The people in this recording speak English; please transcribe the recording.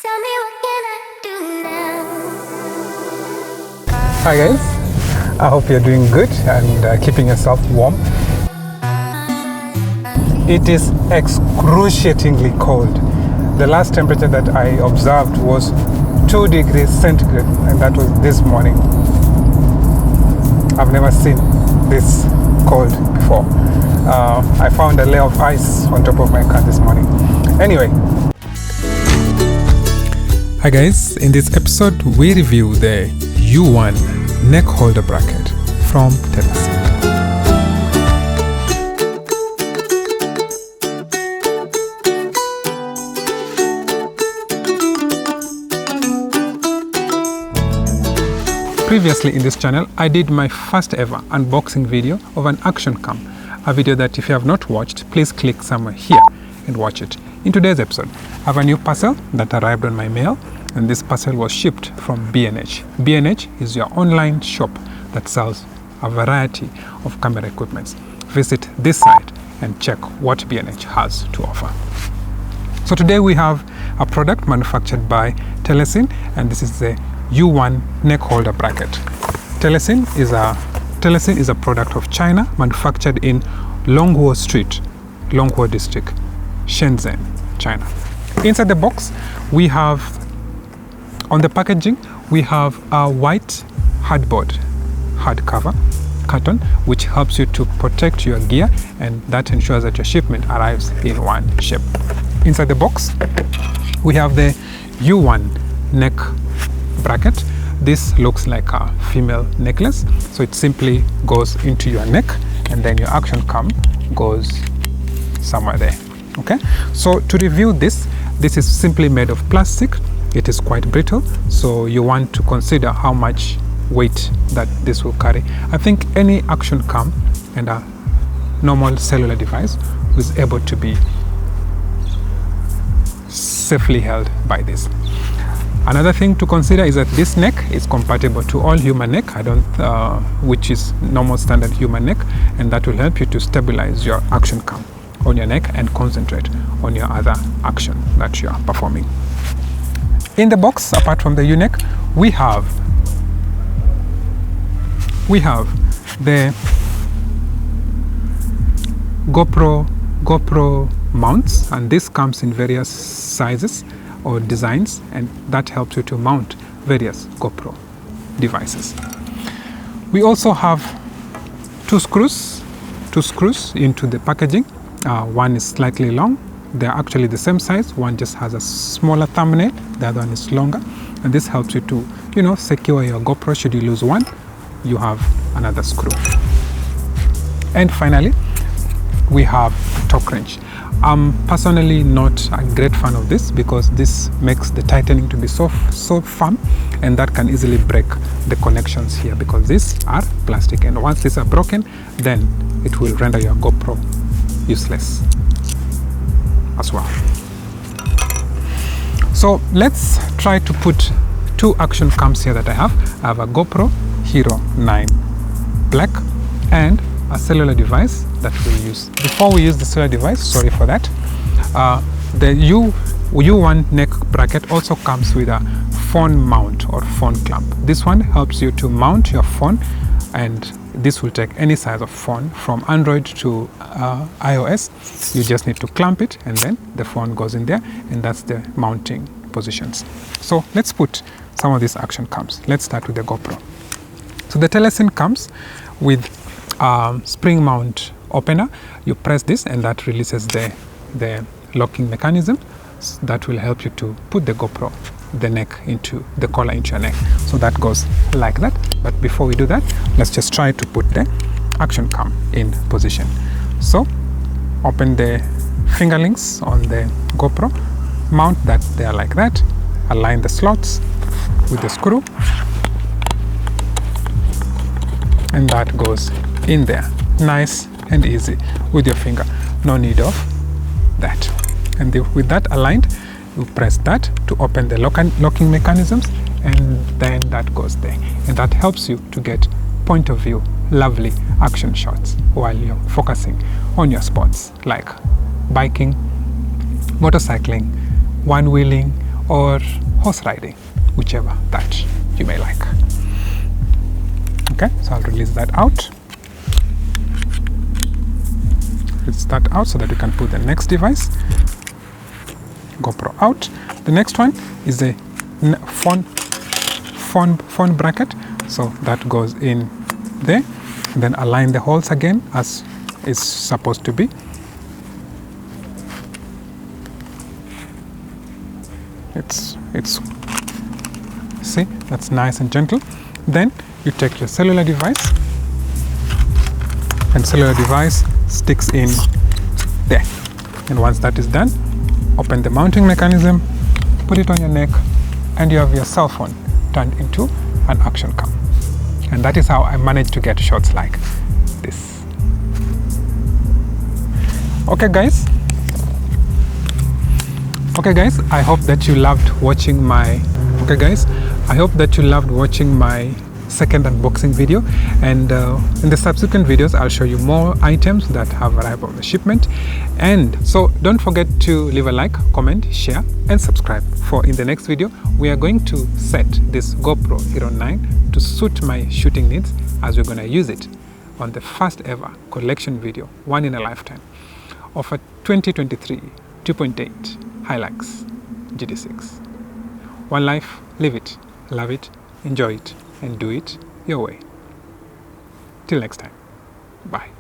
Tell me what can I do now? Hi guys, I hope you're doing good and keeping yourself warm. It is excruciatingly cold. The last temperature that I observed was 2 degrees centigrade, and that was this morning. I've never seen this cold before. I found a layer of ice on top of my car this morning. Anyway. Hi guys, in this episode we review the U1 neck holder bracket from Telesin. Previously in this channel, I did my first ever unboxing video of an action cam, a video that if you have not watched, please click somewhere here and watch it. In today's episode, I have a new parcel that arrived on my mail, and this parcel was shipped from B&H. B&H is your online shop that sells a variety of camera equipments. Visit this site and check what B&H has to offer. So today we have a product manufactured by Telesin, and this is the U1 neck holder bracket. Telesin is a product of China, manufactured in Longhuo Street, Longhuo District, Shenzhen, China. Inside the box, we have, on the packaging, we have a white hardcover carton, which helps you to protect your gear, and that ensures that your shipment arrives in one ship. Inside the box, we have the U1 neck bracket. This looks like a female necklace, so it simply goes into your neck, and then your action cam goes somewhere there. Okay, so to review this is simply made of plastic. It is quite brittle, so you want to consider how much weight that this will carry. I think any action cam and a normal cellular device is able to be safely held by this. Another thing to consider is that this neck is compatible to all human neck, which is normal standard human neck, and that will help you to stabilize your action cam on your neck and concentrate on your other action that you are performing. In the box, apart from the U-neck, we have the GoPro mounts, and this comes in various sizes or designs, and that helps you to mount various GoPro devices. We also have two screws into the packaging. One is slightly long. They're actually the same size. One just has a smaller thumbnail, the other one is longer, and this helps you to, secure your GoPro. Should you lose one, you have another screw. And finally, we have torque wrench. I'm personally not a great fan of this because this makes the tightening to be so firm, and that can easily break the connections here because these are plastic, and once these are broken, then it will render your GoPro useless as well. So let's try to put two action cams here that I have. I have a GoPro HERO5 Black and a cellular device that we'll use. Before we use the cellular device, sorry for that, the U1 neck bracket also comes with a phone mount or phone clamp. This one helps you to mount your phone, and this will take any size of phone from Android to iOS. You just need to clamp it, and then the phone goes in there, and that's the mounting positions. So let's put some of these action cams. Let's start with the GoPro. So the Telesin comes with spring mount opener. You press this, and that releases the locking mechanism that will help you to put the GoPro, the collar into your neck. So that goes like that. But before we do that, let's just try to put the action cam in position. So open the fingerlings on the GoPro, mount that there like that, align the slots with the screw, and that goes in there, nice and easy with your finger, no need of that. And with that aligned, you press that to open the locking mechanisms, and then that goes there, and that helps you to get point of view, lovely action shots while you're focusing on your sports like biking, motorcycling, one-wheeling, or horse riding, whichever that you may like. Okay, so I'll release that out. Release that out so that we can put the next device, GoPro, out. The next one is the phone bracket, so that goes in there. And then align the holes again as is supposed to be. It's see, that's nice and gentle. Then you take your cellular device, and cellular device sticks in there. And once that is done, open the mounting mechanism, put it on your neck, and you have your cell phone turned into an action cam. And that is how I managed to get shots like this. Okay guys, I hope that you loved watching my second unboxing video, and in the subsequent videos I'll show you more items that have arrived on the shipment. And so don't forget to leave a like, comment, share and subscribe, for in the next video we are going to set this GoPro Hero 9 to suit my shooting needs, as we're going to use it on the first ever collection video, one in a lifetime, of a 2023 2.8 Hilux GT6. One life, live it, love it, enjoy it, and do it your way. Till next time, bye.